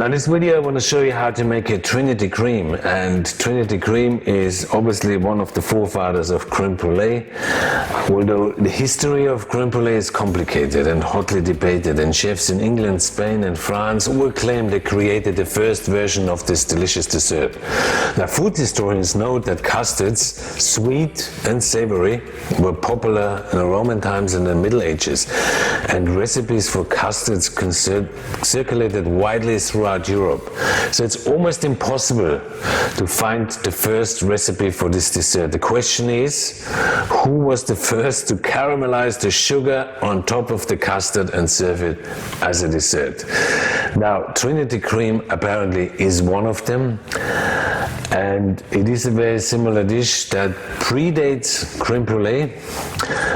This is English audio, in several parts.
Now in this video I want to show you how to make a Trinity cream, and Trinity cream is obviously one of the forefathers of creme brulee, although the history of creme brulee is complicated and hotly debated, and chefs in England, Spain and France all claim they created the first version of this delicious dessert. Now food historians note that custards, sweet and savory, were popular in the Roman times and the Middle Ages, and recipes for custards circulated widely throughout Europe. So it's almost impossible to find the first recipe for this dessert. The question is, who was the first to caramelize the sugar on top of the custard and serve it as a dessert? Now, Trinity cream apparently is one of them, and it is a very similar dish that predates creme brulee,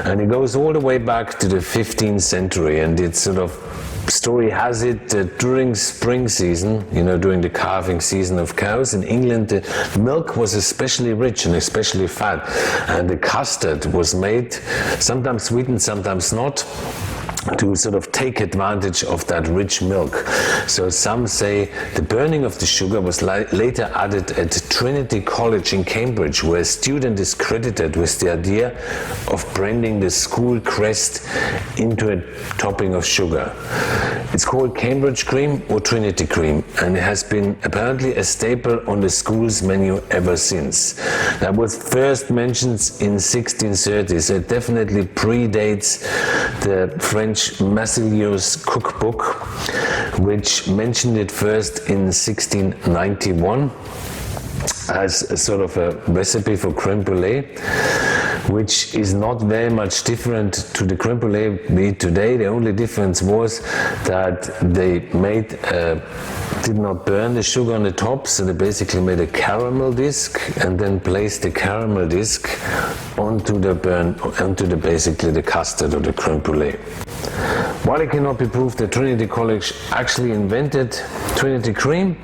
and it goes all the way back to the 15th century, and it's sort of story has it that during spring season, during the calving season of cows in England, the milk was especially rich and especially fat, and the custard was made, sometimes sweetened, sometimes not, to sort of take advantage of that rich milk. So some say the burning of the sugar was later added at Trinity College in Cambridge, where a student is credited with the idea of branding the school crest into a topping of sugar. It's called Cambridge cream or Trinity cream, and it has been apparently a staple on the school's menu ever since. That was first mentioned in 1630, so it definitely predates the French Massillier's cookbook, which mentioned it first in 1691 as a sort of a recipe for creme brulee, which is not very much different to the creme brulee we eat today. The only difference was that they did not burn the sugar on the top, so they basically made a caramel disc and then placed the caramel disc onto basically the custard or the creme brulee. While it cannot be proved that Trinity College actually invented Trinity cream,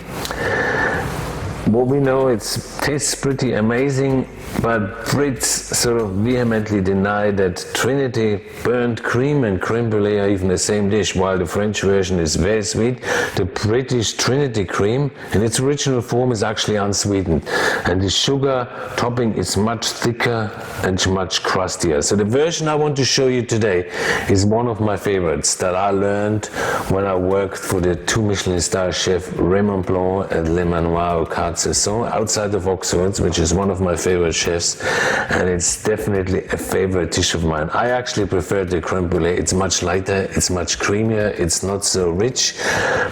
what we know, it tastes pretty amazing, but Brits sort of vehemently deny that Trinity burnt cream and creme brulee are even the same dish. While the French version is very sweet, the British Trinity cream in its original form is actually unsweetened, and the sugar topping is much thicker and much crustier. So the version I want to show you today is one of my favorites that I learned when I worked for the 2 Michelin star chef Raymond Blanc at Le Manoir au Quart Saison outside of Oxford, which is one of my favorite chefs, and it's definitely a favorite dish of mine. I actually prefer the creme brulee. It's much lighter, it's much creamier, it's not so rich.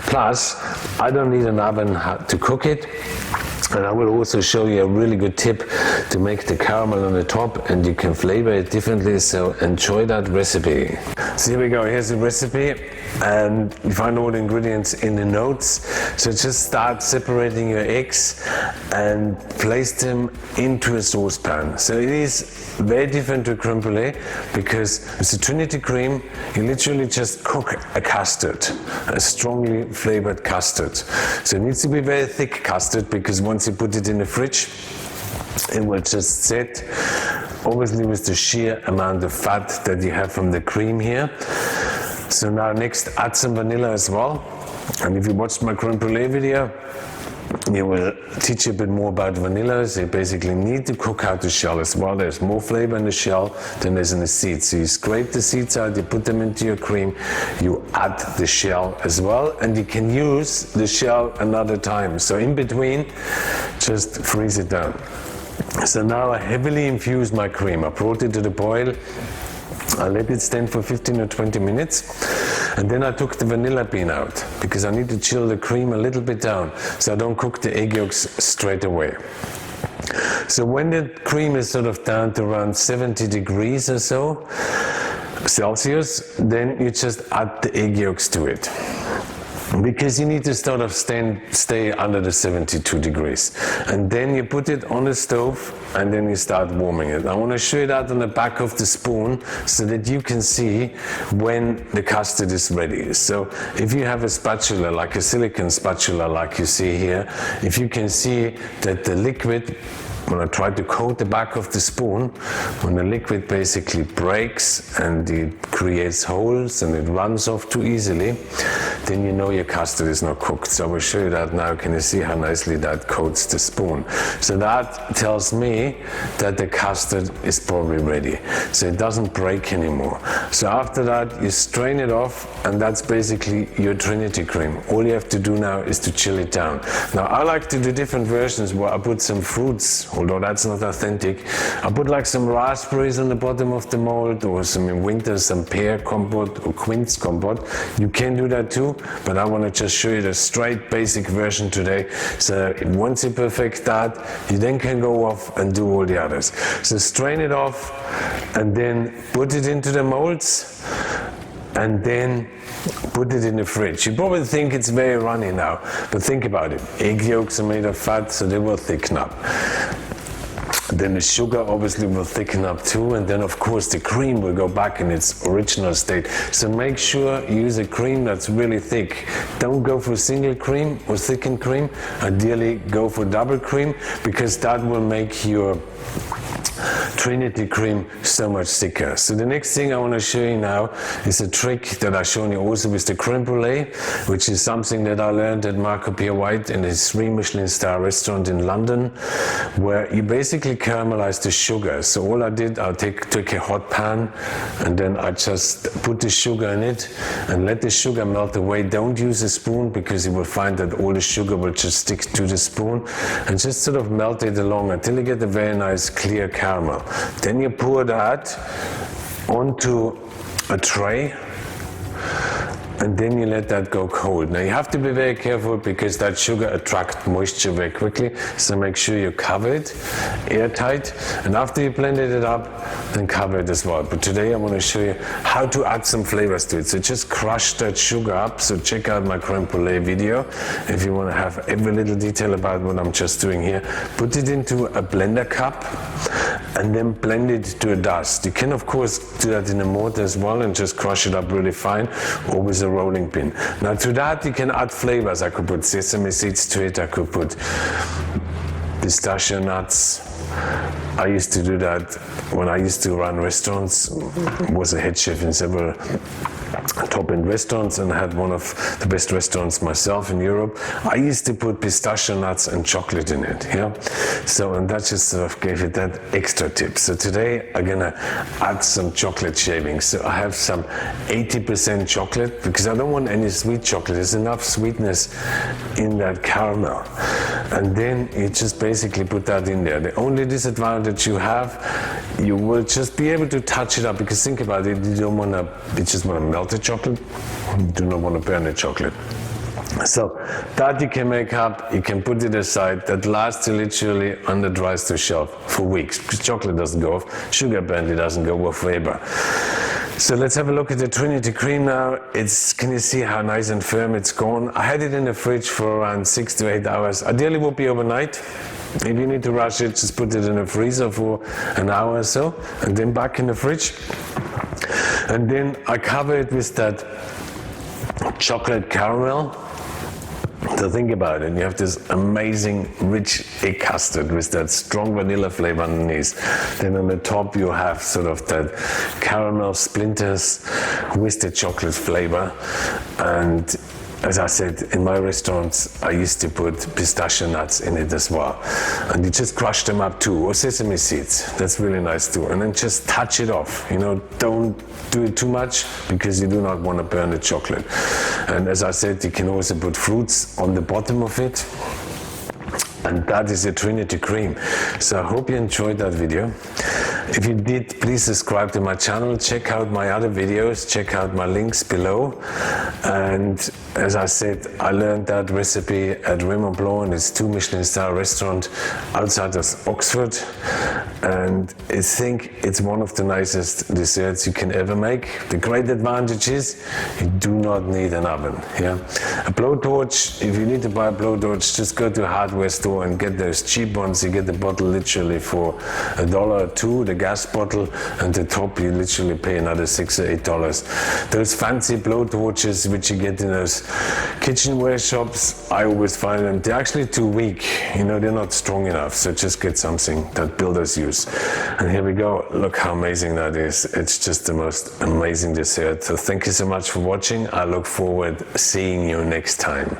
Plus, I don't need an oven to cook it. And I will also show you a really good tip to make the caramel on the top, and you can flavor it differently, so enjoy that recipe. So here we go, here's the recipe, and you find all the ingredients in the notes. So just start separating your eggs and place them into a saucepan. So it is very different to creme brulee, because with the Trinity cream you literally just cook a custard, a strongly flavored custard. So it needs to be very thick custard, because once you put it in the fridge, it will just set, obviously with the sheer amount of fat that you have from the cream here. So now next, add some vanilla as well. And if you watched my creme brulee video, you will teach you a bit more about vanilla. So you basically need to cook out the shell as well. There's more flavor in the shell than there's in the seeds. So you scrape the seeds out, you put them into your cream, you add the shell as well, and you can use the shell another time. So in between, just freeze it down. So now I heavily infuse my cream. I brought it to the boil. I let it stand for 15 or 20 minutes, and then I took the vanilla bean out, because I need to chill the cream a little bit down, so I don't cook the egg yolks straight away. So when the cream is sort of down to around 70 degrees or so Celsius, then you just add the egg yolks to it, because you need to sort of stay under the 72 degrees. And then you put it on the stove, and then you start warming it. I want to show you that on the back of the spoon, so that you can see when the custard is ready. So if you have a spatula, like a silicone spatula like you see here, if you can see that the liquid, when I try to coat the back of the spoon, when the liquid basically breaks and it creates holes and it runs off too easily, then you know your custard is not cooked. So I will show you that now. Can you see how nicely that coats the spoon? So that tells me that the custard is probably ready. So it doesn't break anymore. So after that, you strain it off, and that's basically your Trinity cream. All you have to do now is to chill it down. Now I like to do different versions where I put some fruits, although that's not authentic. I put like some raspberries on the bottom of the mold, or some in winter, some pear compote or quince compote. You can do that too, but I want to just show you the straight basic version today. So once you perfect that, you then can go off and do all the others. So strain it off and then put it into the molds and then put it in the fridge. You probably think it's very runny now, but think about it. Egg yolks are made of fat, so they will thicken up. Then the sugar obviously will thicken up too, and then of course the cream will go back in its original state. So make sure you use a cream that's really thick. Don't go for single cream or thickened cream. Ideally go for double cream, because that will make your Trinity cream so much thicker. So the next thing I want to show you now is a trick that I've shown you also with the creme brulee, which is something that I learned at Marco Pierre White in his 3 Michelin star restaurant in London, where you basically caramelize the sugar. So all I did, I took a hot pan and then I just put the sugar in it and let the sugar melt away. Don't use a spoon, because you will find that all the sugar will just stick to the spoon, and just sort of melt it along until you get a very nice clear caramel. Then you pour that onto a tray, and then you let that go cold. Now you have to be very careful, because that sugar attracts moisture very quickly, so make sure you cover it airtight, and after you blended it up, then cover it as well. But today I want to show you how to add some flavors to it. So just crush that sugar up. So check out my creme brulee video if you want to have every little detail about what I'm just doing here. Put it into a blender cup and then blend it to a dust. You can of course do that in a mortar as well and just crush it up really fine, or with a rolling pin. Now to that you can add flavors. I could put sesame seeds to it, I could put pistachio nuts. I used to do that when I used to run restaurants. Was a head chef in several top-end restaurants and had one of the best restaurants myself in Europe. I used to put pistachio nuts and chocolate in it, yeah? So, and that just sort of gave it that extra tip. So today I'm gonna add some chocolate shavings. So I have some 80% chocolate, because I don't want any sweet chocolate. There's enough sweetness in that caramel. And then you just basically put that in there. The only disadvantage you have, you will just be able to touch it up, because think about it, you just want to melt the chocolate, you do not want to burn the chocolate. So that you can make up, you can put it aside, that lasts literally under dry store shelf for weeks, because chocolate doesn't go off, sugar apparently doesn't go off forever. So let's have a look at the Trinity cream now. Can you see how nice and firm it's gone? I had it in the fridge for around 6 to 8 hours. Ideally it would be overnight. If you need to rush it, just put it in the freezer for an hour or so, and then back in the fridge. And then I cover it with that chocolate caramel. So think about it, you have this amazing rich egg custard with that strong vanilla flavor underneath. Then on the top you have sort of that caramel splinters with the chocolate flavor. And as I said, in my restaurants, I used to put pistachio nuts in it as well. And you just crush them up too, or sesame seeds. That's really nice too. And then just touch it off. You know, don't do it too much, because you do not want to burn the chocolate. And as I said, you can also put fruits on the bottom of it. And that is the Trinity cream. So I hope you enjoyed that video. If you did, please subscribe to my channel, check out my other videos, check out my links below. And as I said, I learned that recipe at Raymond Blanc, it's 2 Michelin star restaurant outside of Oxford. And I think it's one of the nicest desserts you can ever make. The great advantage is you do not need an oven. Yeah? A blowtorch, if you need to buy a blowtorch, just go to a hardware store and get those cheap ones. You get the bottle literally for $1 or $2. They gas bottle, and the top you literally pay another $6 or $8. Those fancy blowtorches which you get in those kitchenware shops, I always find them, they're actually too weak. You know, they're not strong enough. So just get something that builders use. And here we go. Look how amazing that is. It's just the most amazing dessert. So thank you so much for watching. I look forward to seeing you next time.